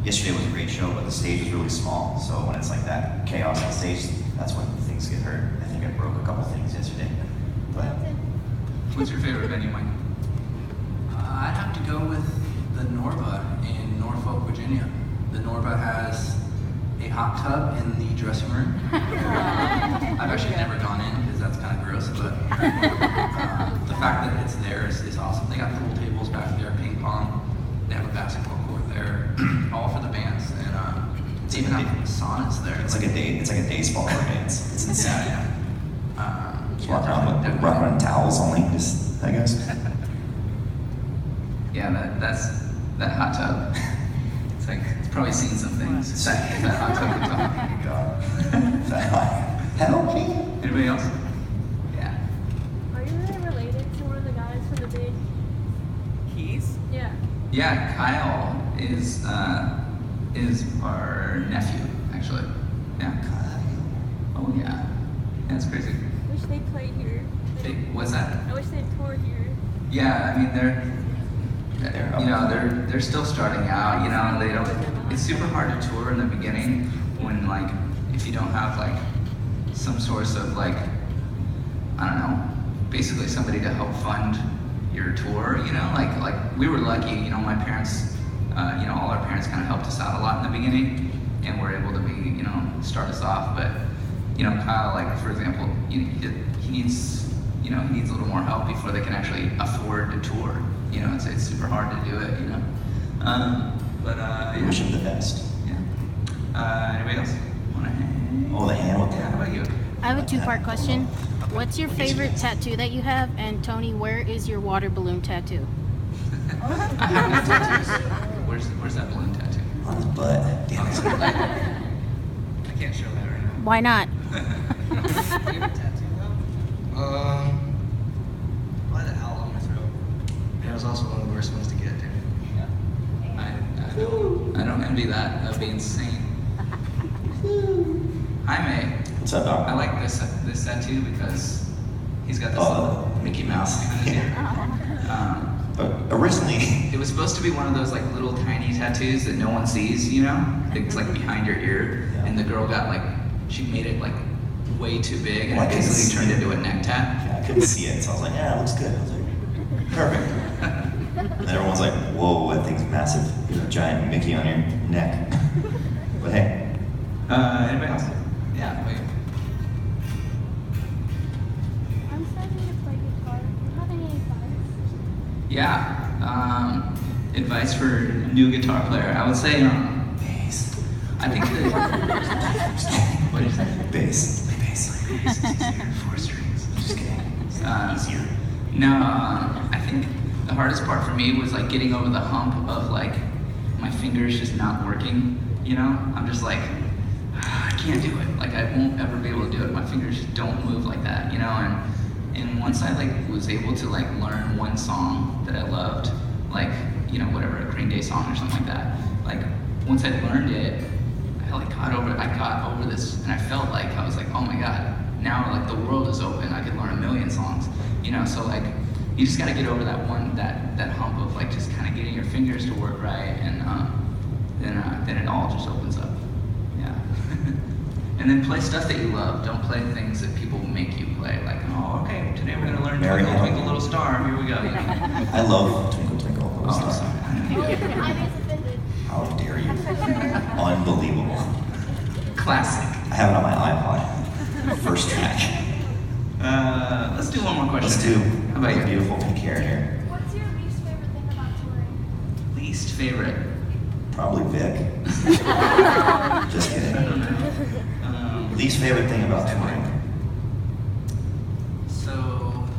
yesterday was a great show, but the stage was really small. So when it's like that chaos on stage, that's when things get hurt. I think I broke a couple things yesterday. But what's your favorite venue, Mike? I'd have to go with the Norva in Norfolk, Virginia. The Norva has a hot tub in the dressing room. I've actually never gone in because that's kind of gross, but the fact that it's there is awesome. They got pool tables back there, ping pong. They have a basketball court there, all for the bands, and they even have saunas there. It's like a day spa for bands. It's insane. Yeah. Just walk around with rubber towels only, just I guess. Yeah, that hot tub. It's probably seen some things. That hot tub you're talking. God. Help me. Anybody else? Yeah. Are you really related to one of the guys from the band? Keys? Yeah. Yeah, Kyle is our nephew, actually. Yeah. Oh yeah. That's crazy. Wish they played here. What's that? I wish they'd toured here. Yeah, I mean they're still starting out, it's super hard to tour in the beginning when if you don't have some source of I don't know, basically somebody to help fund your tour, like we were lucky, my parents, all our parents kind of helped us out a lot in the beginning and were able to start us off, but Kyle, for example, he needs a little more help before they can actually afford to tour. It's super hard to do it, We wish him the best. Yeah. Anybody else want to hang? Oh, the hand with Yeah, how about you? I have a two-part question. What's your favorite tattoo that you have? And Tony, where is your water balloon tattoo? I have no tattoos. Where's that balloon tattoo? On his butt. Damn it. I can't show that right now. Why not? Favorite tattoo though? Probably the owl on my throat. And it was also one of the worst ones to get, dude. I don't envy that. That'd be insane. Hi, May. What's up, Doc? I like this tattoo because he's got this Oh, little Mickey Mouse behind his ear. But originally, It was supposed to be one of those little tiny tattoos that no one sees, It's behind your ear, and the girl got she made it way too big, and Well, I it couldn't basically see turned it. into a neck tat. yeah, I couldn't see it, so I was like, yeah, it looks good. I was like, perfect. And everyone's like, whoa, that thing's massive. You have a giant Mickey on your neck. But hey, Anybody else? Yeah, wait. I'm starting to play guitar. Do you have any advice? Yeah. Advice for a new guitar player. I would say, bass. I think that. What did you say? Bass. Play bass. It's easier, 4 strings. Just kidding. Easier. No, I think the hardest part for me was getting over the hump of my fingers just not working. I'm just I can't do it. I won't ever be able to do it. My fingers just don't move like that. And once I was able to learn one song that I loved, whatever, a Green Day song or something like that. Once I learned it, I got over this, and I felt I was oh my god, now the world is open. I could learn a million songs. So you just got to get over that hump of just kind of getting your fingers to work right, and then it all just opens up. Yeah. And then play stuff that you love. Don't play things that people make you play. Oh, okay, today we're gonna learn Mary Twinkle Helen. Twinkle Little Star. Here we go. I love Twinkle Twinkle Little Oh, Star. sorry. I was offended. How dare you? Unbelievable. Classic. I have it on my iPod. First track. Let's do one more question. Let's do. How about you? Beautiful pink hair here. What's your least favorite thing about touring? Least favorite. Probably Vic. Just kidding. Um, Least favorite thing about touring.